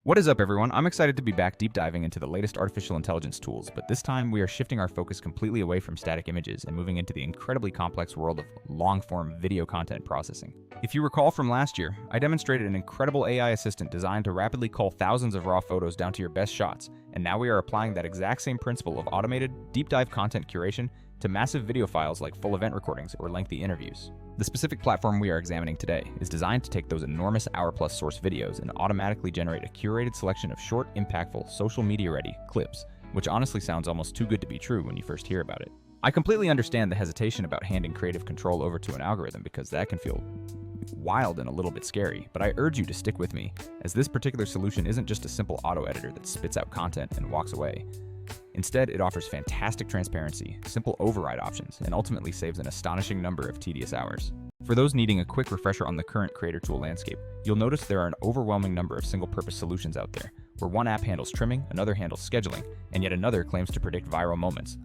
What is up, everyone? I'm excited to be back deep diving into the latest artificial intelligence tools, but this time we are shifting our focus completely away from static images and moving into the incredibly complex world of long-form video content processing. If you recall from last year, I demonstrated an incredible AI assistant designed to rapidly cull thousands of raw photos down to your best shots, and now we are applying that exact same principle of automated, deep dive content curation to massive video files like full event recordings or lengthy interviews. The specific platform we are examining today is designed to take those enormous hour-plus source videos and automatically generate a curated selection of short, impactful, social media-ready clips, which honestly sounds almost too good to be true when you first hear about it. I completely understand the hesitation about handing creative control over to an algorithm because that can feel wild and a little bit scary, but I urge you to stick with me, as this particular solution isn't just a simple auto-editor that spits out content and walks away. Instead, it offers fantastic transparency, simple override options, and ultimately saves an astonishing number of tedious hours. For those needing a quick refresher on the current creator tool landscape, you'll notice there are an overwhelming number of single-purpose solutions out there, where one app handles trimming, another handles scheduling, and yet another claims to predict viral moments,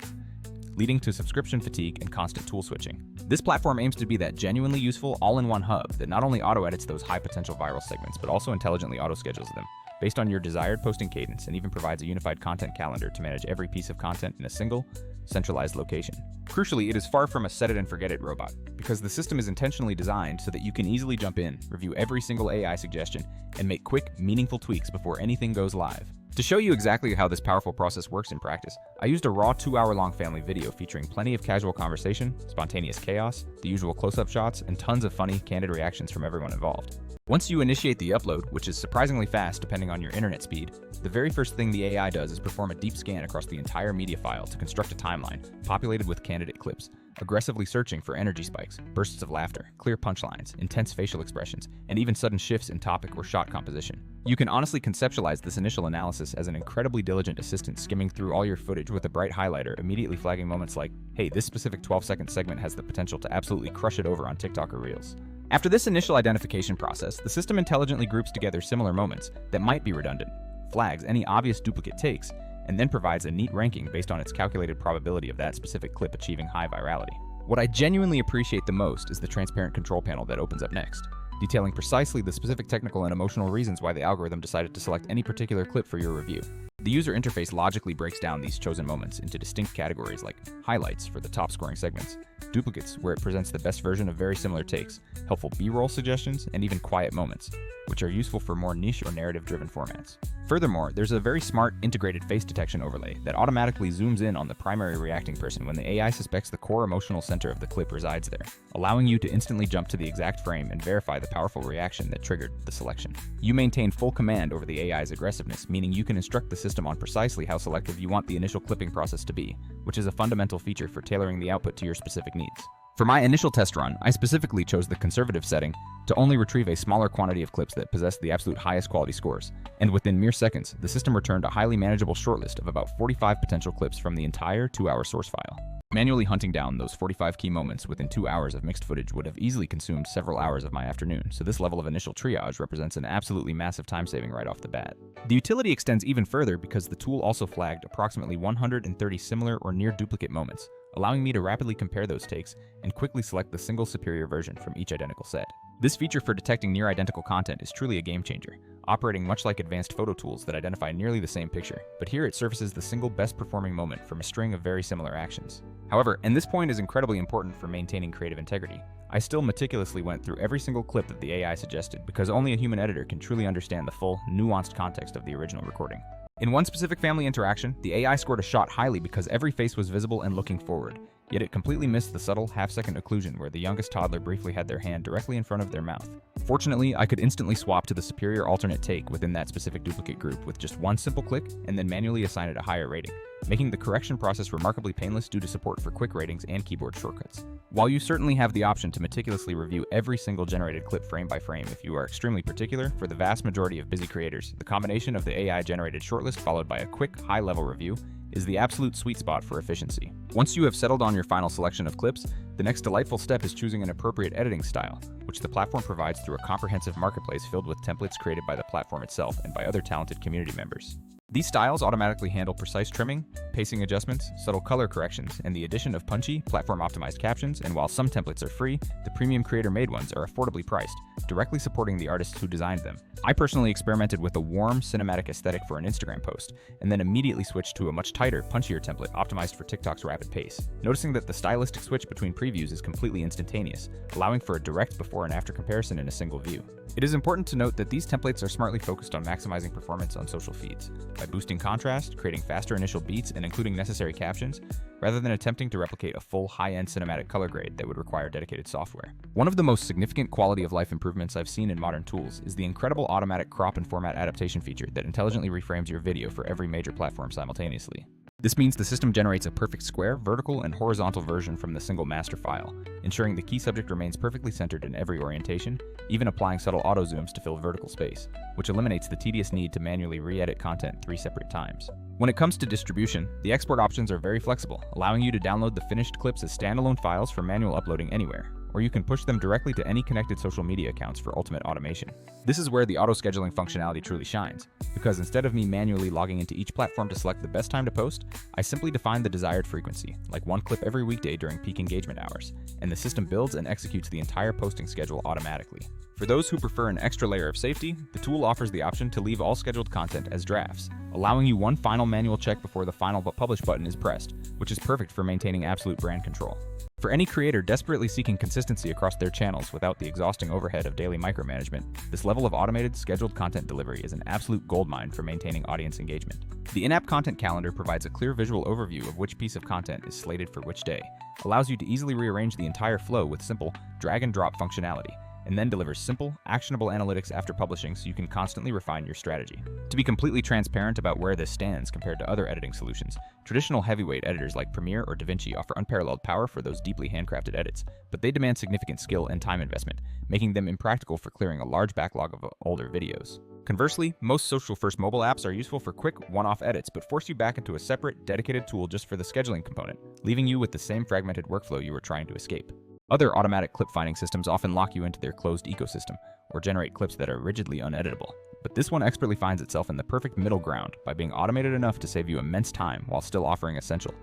leading to subscription fatigue and constant tool switching. This platform aims to be that genuinely useful, all-in-one hub that not only auto-edits those high-potential viral segments, but also intelligently auto-schedules them, based on your desired posting cadence, and even provides a unified content calendar to manage every piece of content in a single, centralized location. Crucially, it is far from a set-it-and-forget-it robot, because the system is intentionally designed so that you can easily jump in, review every single AI suggestion, and make quick, meaningful tweaks before anything goes live. To show you exactly how this powerful process works in practice, I used a raw 2-hour-long family video featuring plenty of casual conversation, spontaneous chaos, the usual close-up shots, and tons of funny, candid reactions from everyone involved. Once you initiate the upload, which is surprisingly fast depending on your internet speed, the very first thing the AI does is perform a deep scan across the entire media file to construct a timeline populated with candidate clips, aggressively searching for energy spikes, bursts of laughter, clear punchlines, intense facial expressions, and even sudden shifts in topic or shot composition. You can honestly conceptualize this initial analysis as an incredibly diligent assistant skimming through all your footage with a bright highlighter, immediately flagging moments like, hey, this specific 12-second segment has the potential to absolutely crush it over on TikTok or Reels. After this initial identification process, the system intelligently groups together similar moments that might be redundant, flags any obvious duplicate takes, and then provides a neat ranking based on its calculated probability of that specific clip achieving high virality. What I genuinely appreciate the most is the transparent control panel that opens up next, detailing precisely the specific technical and emotional reasons why the algorithm decided to select any particular clip for your review. The user interface logically breaks down these chosen moments into distinct categories like highlights for the top scoring segments, duplicates where it presents the best version of very similar takes, helpful B-roll suggestions, and even quiet moments, which are useful for more niche or narrative-driven formats. Furthermore, there's a very smart integrated face detection overlay that automatically zooms in on the primary reacting person when the AI suspects the core emotional center of the clip resides there, allowing you to instantly jump to the exact frame and verify the powerful reaction that triggered the selection. You maintain full command over the AI's aggressiveness, meaning you can instruct the system on precisely how selective you want the initial clipping process to be, which is a fundamental feature for tailoring the output to your specific needs. For my initial test run, I specifically chose the conservative setting to only retrieve a smaller quantity of clips that possess the absolute highest quality scores, and within mere seconds, the system returned a highly manageable shortlist of about 45 potential clips from the entire 2-hour source file. Manually hunting down those 45 key moments within 2 hours of mixed footage would have easily consumed several hours of my afternoon, so this level of initial triage represents an absolutely massive time saving right off the bat. The utility extends even further because the tool also flagged approximately 130 similar or near duplicate moments, allowing me to rapidly compare those takes and quickly select the single superior version from each identical set. This feature for detecting near identical content is truly a game changer, operating much like advanced photo tools that identify nearly the same picture, but here it surfaces the single best performing moment from a string of very similar actions. However, and this point is incredibly important for maintaining creative integrity, I still meticulously went through every single clip that the AI suggested because only a human editor can truly understand the full, nuanced context of the original recording. In one specific family interaction, the AI scored a shot highly because every face was visible and looking forward, yet it completely missed the subtle half-second occlusion where the youngest toddler briefly had their hand directly in front of their mouth. Fortunately, I could instantly swap to the superior alternate take within that specific duplicate group with just one simple click and then manually assign it a higher rating, making the correction process remarkably painless due to support for quick ratings and keyboard shortcuts. While you certainly have the option to meticulously review every single generated clip frame by frame if you are extremely particular, for the vast majority of busy creators, the combination of the AI-generated shortlist followed by a quick, high-level review is the absolute sweet spot for efficiency. Once you have settled on your final selection of clips, the next delightful step is choosing an appropriate editing style, which the platform provides through a comprehensive marketplace filled with templates created by the platform itself and by other talented community members. These styles automatically handle precise trimming, pacing adjustments, subtle color corrections, and the addition of punchy, platform-optimized captions, and while some templates are free, the premium creator-made ones are affordably priced, directly supporting the artists who designed them. I personally experimented with a warm, cinematic aesthetic for an Instagram post, and then immediately switched to a much tighter, punchier template optimized for TikTok's rapid pace, noticing that the stylistic switch between previews is completely instantaneous, allowing for a direct before and after comparison in a single view. It is important to note that these templates are smartly focused on maximizing performance on social feeds, by boosting contrast, creating faster initial beats, and including necessary captions, rather than attempting to replicate a full high-end cinematic color grade that would require dedicated software. One of the most significant quality of life improvements I've seen in modern tools is the incredible automatic crop and format adaptation feature that intelligently reframes your video for every major platform simultaneously. This means the system generates a perfect square, vertical, and horizontal version from the single master file, ensuring the key subject remains perfectly centered in every orientation, even applying subtle auto zooms to fill vertical space, which eliminates the tedious need to manually re-edit content 3 separate times. When it comes to distribution, the export options are very flexible, allowing you to download the finished clips as standalone files for manual uploading anywhere, or you can push them directly to any connected social media accounts for ultimate automation. This is where the auto-scheduling functionality truly shines, because instead of me manually logging into each platform to select the best time to post, I simply define the desired frequency, like 1 clip every weekday during peak engagement hours, and the system builds and executes the entire posting schedule automatically. For those who prefer an extra layer of safety, the tool offers the option to leave all scheduled content as drafts, allowing you one final manual check before the final but publish button is pressed, which is perfect for maintaining absolute brand control. For any creator desperately seeking consistency across their channels without the exhausting overhead of daily micromanagement, this level of automated, scheduled content delivery is an absolute goldmine for maintaining audience engagement. The in-app content calendar provides a clear visual overview of which piece of content is slated for which day, allows you to easily rearrange the entire flow with simple drag-and-drop functionality, and then delivers simple, actionable analytics after publishing so you can constantly refine your strategy. To be completely transparent about where this stands compared to other editing solutions, traditional heavyweight editors like Premiere or DaVinci offer unparalleled power for those deeply handcrafted edits, but they demand significant skill and time investment, making them impractical for clearing a large backlog of older videos. Conversely, most social-first mobile apps are useful for quick, one-off edits, but force you back into a separate, dedicated tool just for the scheduling component, leaving you with the same fragmented workflow you were trying to escape. Other automatic clip finding systems often lock you into their closed ecosystem, or generate clips that are rigidly uneditable. But this one expertly finds itself in the perfect middle ground by being automated enough to save you immense time while still offering essential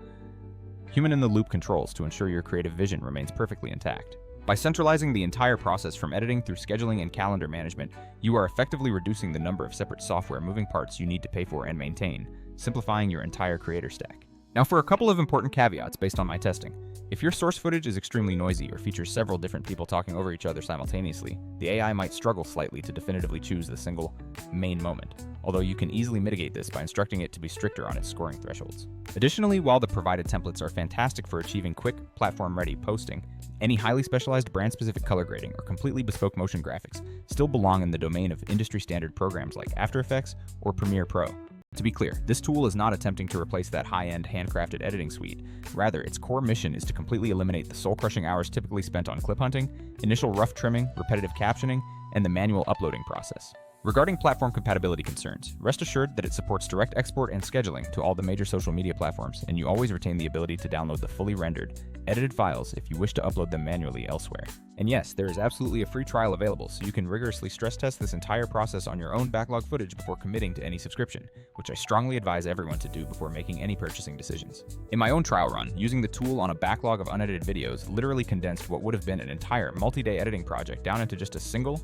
human-in-the-loop controls to ensure your creative vision remains perfectly intact. By centralizing the entire process from editing through scheduling and calendar management, you are effectively reducing the number of separate software moving parts you need to pay for and maintain, simplifying your entire creator stack. Now for a couple of important caveats based on my testing. If your source footage is extremely noisy or features several different people talking over each other simultaneously, the AI might struggle slightly to definitively choose the single main moment, although you can easily mitigate this by instructing it to be stricter on its scoring thresholds. Additionally, while the provided templates are fantastic for achieving quick, platform-ready posting, any highly specialized brand-specific color grading or completely bespoke motion graphics still belong in the domain of industry-standard programs like After Effects or Premiere Pro. To be clear, this tool is not attempting to replace that high-end handcrafted editing suite. Rather, its core mission is to completely eliminate the soul-crushing hours typically spent on clip hunting, initial rough trimming, repetitive captioning, and the manual uploading process. Regarding platform compatibility concerns, rest assured that it supports direct export and scheduling to all the major social media platforms, and you always retain the ability to download the fully rendered, edited files if you wish to upload them manually elsewhere. And yes, there is absolutely a free trial available, so you can rigorously stress test this entire process on your own backlog footage before committing to any subscription, which I strongly advise everyone to do before making any purchasing decisions. In my own trial run, using the tool on a backlog of unedited videos literally condensed what would have been an entire multi-day editing project down into just a single,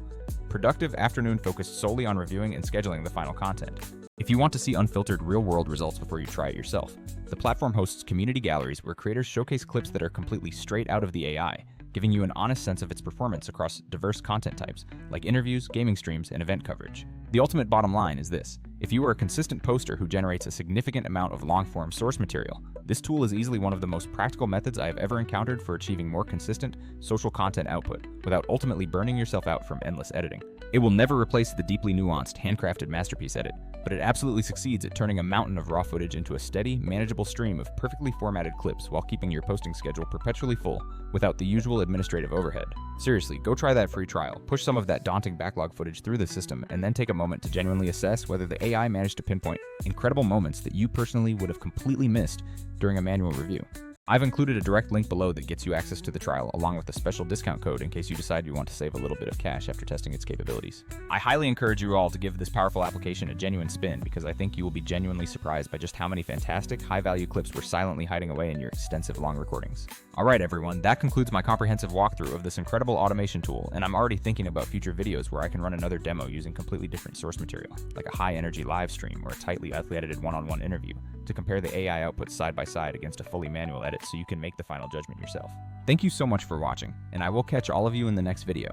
productive afternoon focused solely on reviewing and scheduling the final content. If you want to see unfiltered real-world results before you try it yourself, the platform hosts community galleries where creators showcase clips that are completely straight out of the AI, giving you an honest sense of its performance across diverse content types, like interviews, gaming streams, and event coverage. The ultimate bottom line is this: if you are a consistent poster who generates a significant amount of long-form source material, this tool is easily one of the most practical methods I have ever encountered for achieving more consistent social content output without ultimately burning yourself out from endless editing. It will never replace the deeply nuanced, handcrafted masterpiece edit, but it absolutely succeeds at turning a mountain of raw footage into a steady, manageable stream of perfectly formatted clips while keeping your posting schedule perpetually full without the usual administrative overhead. Seriously, go try that free trial, push some of that daunting backlog footage through the system, and then take a moment to genuinely assess whether the AI managed to pinpoint incredible moments that you personally would have completely missed during a manual review. I've included a direct link below that gets you access to the trial, along with a special discount code in case you decide you want to save a little bit of cash after testing its capabilities. I highly encourage you all to give this powerful application a genuine spin, because I think you will be genuinely surprised by just how many fantastic, high-value clips were silently hiding away in your extensive long recordings. Alright everyone, that concludes my comprehensive walkthrough of this incredible automation tool, and I'm already thinking about future videos where I can run another demo using completely different source material, like a high-energy live stream or a tightly edited one-on-one interview, to compare the AI outputs side by side against a fully manual edit so you can make the final judgment yourself. Thank you so much for watching, and I will catch all of you in the next video.